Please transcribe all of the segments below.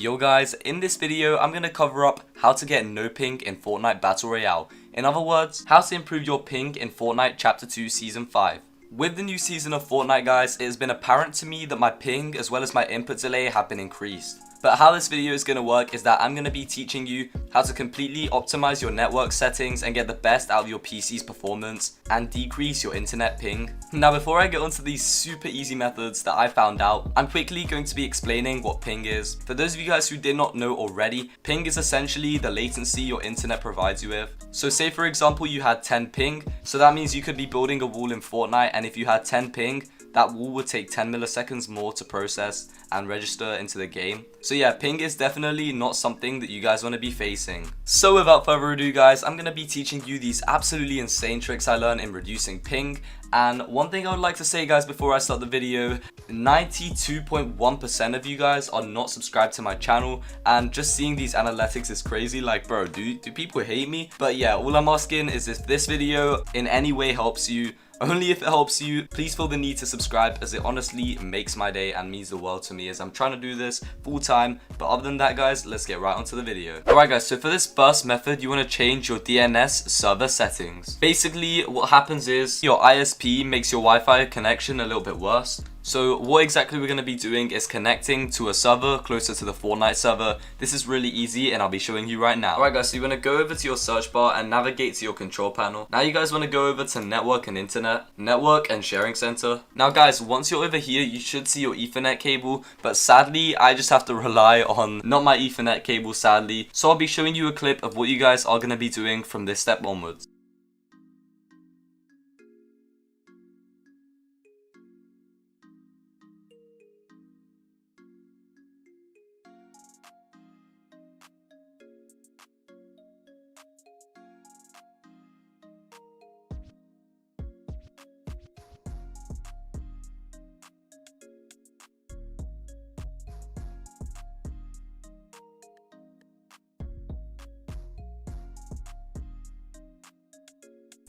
Yo guys, in this video I'm going to cover up how to get no ping in Fortnite Battle Royale. In other words, how to improve your ping in Fortnite Chapter 2 Season 5. With the new season of Fortnite guys, it has been apparent to me that my ping as well as my input delay have been increased. But how this video is going to work is that I'm going to be teaching you how to completely optimize your network settings and get the best out of your PC's performance and decrease your internet ping. Now before I get onto these super easy methods that I found out, I'm quickly going to be explaining what ping is. For those of you guys who did not know already, ping is essentially the latency your internet provides you with. So say for example you had 10 ping, so that means you could be building a wall in Fortnite, and if you had 10 ping, that wall would take 10 milliseconds more to process and register into the game. So yeah, ping is definitely not something that you guys want to be facing. So without further ado guys, I'm going to be teaching you these absolutely insane tricks I learned in reducing ping. And one thing I would like to say guys before I start the video, 92.1% of you guys are not subscribed to my channel, and just seeing these analytics is crazy. Like bro, do people hate me? But yeah, all I'm asking is if this video in any way helps you, only if it helps you, please feel the need to subscribe, as it honestly makes my day and means the world to me, as I'm trying to do this full time. But other than that guys, let's get right onto the video. Alright guys, so for this first method, you want to change your DNS server settings. Basically what happens is your ISP makes your Wi-Fi connection a little bit worse. So what exactly we're going to be doing is connecting to a server closer to the Fortnite server. This is really easy and I'll be showing you right now. Alright guys, so you want to go over to your search bar and navigate to your control panel. Now you guys want to go over to network and internet, network and sharing center. Now guys, once you're over here, you should see your Ethernet cable, but sadly I just have to rely on not my Ethernet cable sadly. So I'll be showing you a clip of what you guys are going to be doing from this step onwards.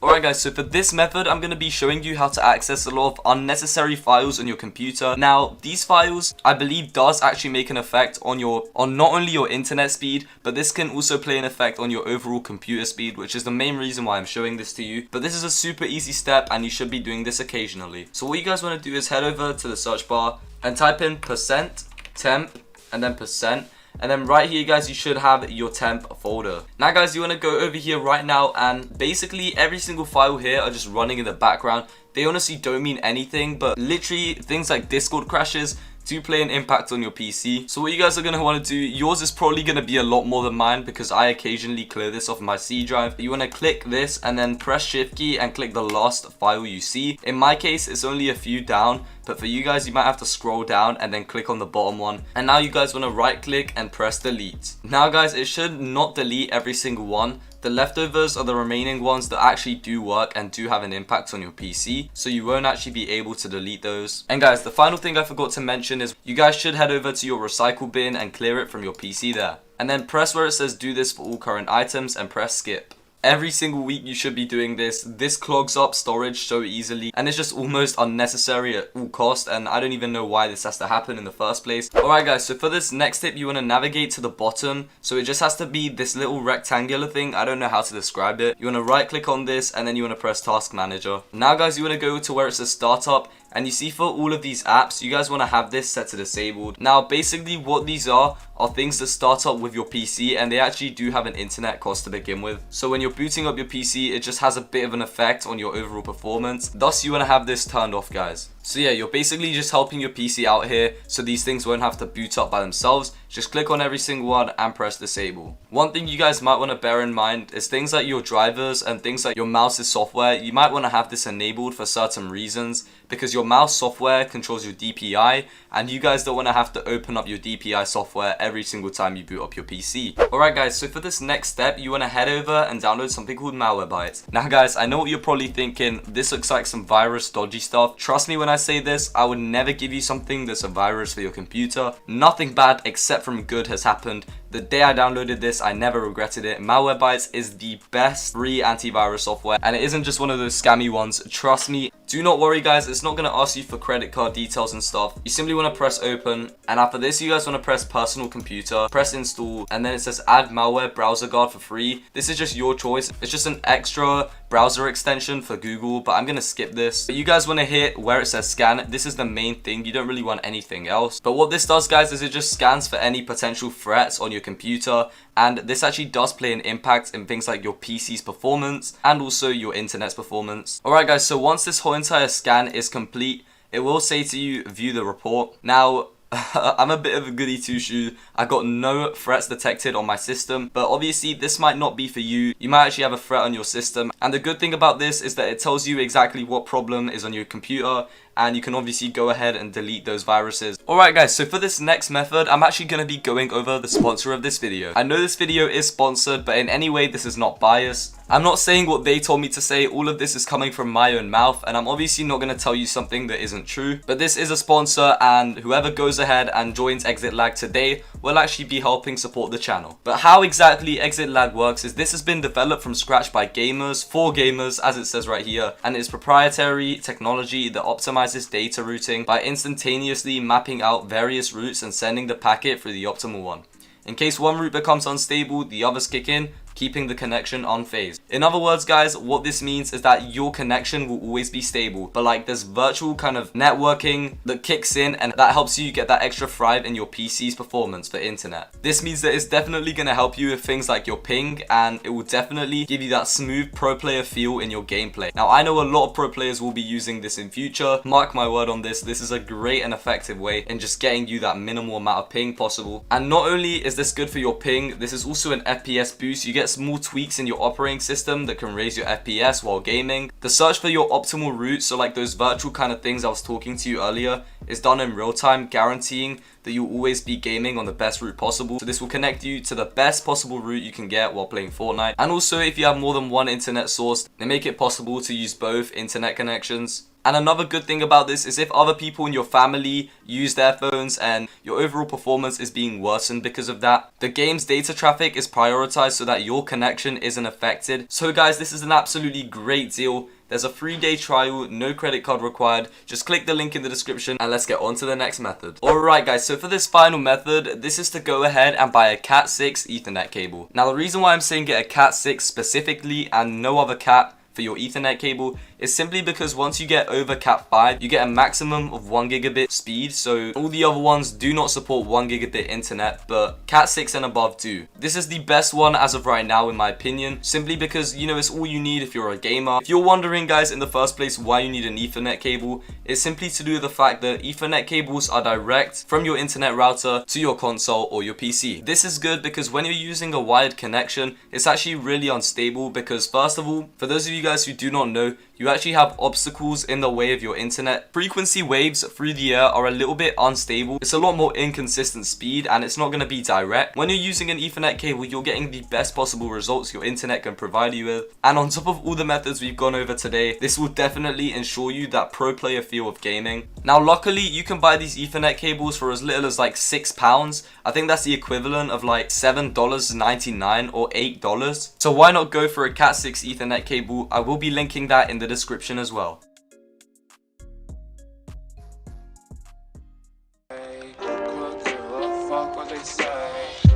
Alright guys, so for this method, I'm going to be showing you how to access a lot of unnecessary files on your computer. Now, these files, I believe, does actually make an effect on not only your internet speed, but this can also play an effect on your overall computer speed, which is the main reason why I'm showing this to you. But this is a super easy step and you should be doing this occasionally. So what you guys want to do is head over to the search bar and type in %temp and then %. And then right here guys, you should have your temp folder. Now guys, you want to go over here right now, and basically every single file here are just running in the background. They honestly don't mean anything, but literally things like Discord crashes do play an impact on your PC. So what you guys are going to want to do, yours is probably going to be a lot more than mine because I occasionally clear this off my C drive. You want to click this and then press shift key and click the last file you see. In my case, it's only a few down, but for you guys, you might have to scroll down and then click on the bottom one. And now you guys want to right click and press delete. Now guys, it should not delete every single one. The leftovers are the remaining ones that actually do work and do have an impact on your PC, so you won't actually be able to delete those. And guys, the final thing I forgot to mention is you guys should head over to your recycle bin and clear it from your PC there. And then press where it says do this for all current items and press skip. Every single week you should be doing this. This clogs up storage so easily and it's just almost unnecessary at all cost, and I don't even know why this has to happen in the first place. Alright guys, so for this next tip, you want to navigate to the bottom. So it just has to be this little rectangular thing. I don't know how to describe it. You want to right click on this and then you want to press task manager. Now guys, you want to go to where it says startup. And you see for all of these apps, you guys want to have this set to disabled. Now basically what these are things that start up with your PC, and they actually do have an internet cost to begin with. So when you're booting up your PC, it just has a bit of an effect on your overall performance. Thus you want to have this turned off guys. So yeah, you're basically just helping your PC out here so these things won't have to boot up by themselves. Just click on every single one and press disable. One thing you guys might want to bear in mind is things like your drivers and things like your mouse's software. You might want to have this enabled for certain reasons, because your mouse software controls your DPI and you guys don't want to have to open up your DPI software every single time you boot up your PC. Alright guys, so for this next step, you want to head over and download something called Malwarebytes. Now guys, I know what you're probably thinking, this looks like some virus dodgy stuff. Trust me when I say this, I would never give you something that's a virus for your computer. Nothing bad except from good has happened. The day I downloaded this, I never regretted it. Malwarebytes is the best free antivirus software, and it isn't just one of those scammy ones. Trust me. Do not worry guys, it's not going to ask you for credit card details and stuff. You simply want to press open, and after this you guys want to press personal computer, press install, and then it says add malware browser guard for free. This is just your choice. It's just an extra browser extension for Google, but I'm going to skip this. But you guys want to hit where it says scan. This is the main thing. You don't really want anything else. But what this does guys is it just scans for any potential threats on your computer, and this actually does play an impact in things like your PC's performance and also your internet's performance. Alright guys, so once this whole entire scan is complete, it will say to you view the report. Now I'm a bit of a goody two-shoe. I got no threats detected on my system, but obviously this might not be for you. You might actually have a threat on your system, and the good thing about this is that it tells you exactly what problem is on your computer, and you can obviously go ahead and delete those viruses. Alright guys, so for this next method, I'm actually going to be going over the sponsor of this video. I know this video is sponsored, but in any way this is not biased. I'm not saying what they told me to say. All of this is coming from my own mouth, and I'm obviously not going to tell you something that isn't true. But this is a sponsor, and whoever goes ahead and joins ExitLag today will actually be helping support the channel. But how exactly ExitLag works is this has been developed from scratch by gamers, for gamers, as it says right here, and it's proprietary technology that optimizes data routing by instantaneously mapping out various routes and sending the packet through the optimal one. In case one route becomes unstable, the others kick in, keeping the connection unfazed. In other words guys, what this means is that your connection will always be stable, but like this virtual kind of networking that kicks in, and that helps you get that extra thrive in your PC's performance for internet. This means that it's definitely going to help you with things like your ping, and it will definitely give you that smooth pro player feel in your gameplay. Now I know a lot of pro players will be using this in future. Mark my word on this, this is a great and effective way in just getting you that minimal amount of ping possible. And not only is this good for your ping, this is also an FPS boost. You get small tweaks in your operating system that can raise your FPS while gaming. The search for your optimal route, so like those virtual kind of things I was talking to you earlier, is done in real time, guaranteeing that you'll always be gaming on the best route possible. So this will connect you to the best possible route you can get while playing Fortnite. And also if you have more than one internet source, they make it possible to use both internet connections. And another good thing about this is if other people in your family use their phones and your overall performance is being worsened because of that, the game's data traffic is prioritized so that your connection isn't affected. So guys, this is an absolutely great deal. There's a 3-day trial, no credit card required. Just click the link in the description and let's get on to the next method. Alright guys, so for this final method, this is to go ahead and buy a Cat 6 Ethernet cable. Now the reason why I'm saying get a Cat 6 specifically and no other Cat for your Ethernet cable is simply because once you get over Cat 5, you get a maximum of 1 gigabit speed. So all the other ones do not support 1 gigabit internet, but Cat 6 and above do. This is the best one as of right now in my opinion, simply because, you know, it's all you need if you're a gamer. If you're wondering guys in the first place why you need an Ethernet cable, it's simply to do with the fact that Ethernet cables are direct from your internet router to your console or your PC. This is good because when you're using a wired connection, it's actually really unstable because first of all, for those of you guys who do not know, you actually have obstacles in the way of your internet. Frequency waves through the air are a little bit unstable. It's a lot more inconsistent speed and it's not going to be direct. When you're using an Ethernet cable, you're getting the best possible results your internet can provide you with. And on top of all the methods we've gone over today, this will definitely ensure you that pro player feel of gaming. Now luckily, you can buy these Ethernet cables for as little as like £6. I think that's the equivalent of like $7.99 or $8. So why not go for a Cat 6 Ethernet cable? I will be linking that in the description as well.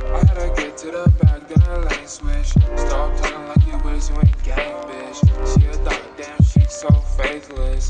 I gotta get to the back, then a lane switch. Stop talking like you wish you ain't game, bitch. She a thought, damn, she so faithless.